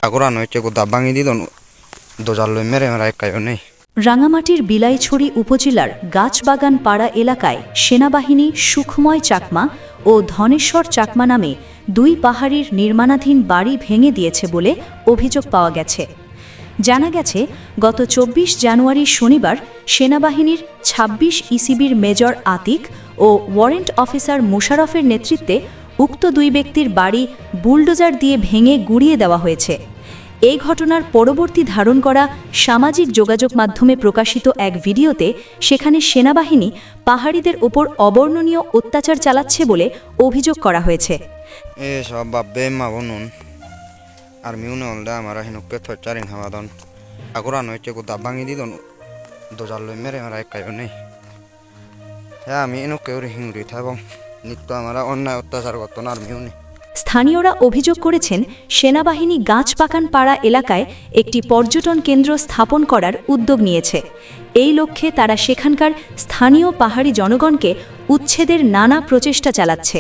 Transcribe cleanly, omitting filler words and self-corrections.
আগরানো হচ্ছে গোদা ভাঙি দিল দোজাল লই মেরে মেরা একাইও নেই। রাঙামাটির বিলাইছড়ি উপজেলার গাছবাগান পাড়া এলাকায় সেনাবাহিনী সুখময় চাকমা ও ধনেশ্বর চাকমা নামে দুই পাহাড়ির নির্মাণাধীন বাড়ি ভেঙে দিয়েছে বলে অভিযোগ পাওয়া গেছে। জানা গেছে, গত ২৪ জানুয়ারি শনিবার সেনাবাহিনীর ২৬ ইসিবির মেজর আতিক ও ওয়ারেন্ট অফিসার মোশাররফের নেতৃত্বে উক্ত দুই ব্যক্তির বাড়ি বুলডোজার দিয়ে ভেঙে গুঁড়িয়ে দেওয়া হয়েছে। এই ঘটনার পরবর্তী ধারণ করা সামাজিক যোগাযোগ মাধ্যমে প্রকাশিত এক ভিডিওতে সেখানে সেনাবাহিনী পাহাড়িদের ওপর অবর্ণনীয় অত্যাচার চালাচ্ছে বলে অভিযোগ করা হয়েছে। সব বাব্বে মা বনুন আর মিউনে হলদা আমার হিনুকে থচারিং হামাদন আগরানো হচ্ছে গোদা ভাঙি দিল দোজাল লই মেরে মেরা একাইও নেই। হ্যাঁ আমি এনুকে হিংড়ি থাকব নিত্য আমরা অন্যায় অত্যাচার করতো না আর মিউনি। স্থানীয়রা অভিযোগ করেছেন, সেনাবাহিনী গাছবাগান পাড়া এলাকায় একটি পর্যটন কেন্দ্র স্থাপন করার উদ্যোগ নিয়েছে। এই লক্ষ্যে তারা সেখানকার স্থানীয় পাহাড়ি জনগণকে উচ্ছেদের নানা প্রচেষ্টা চালাচ্ছে।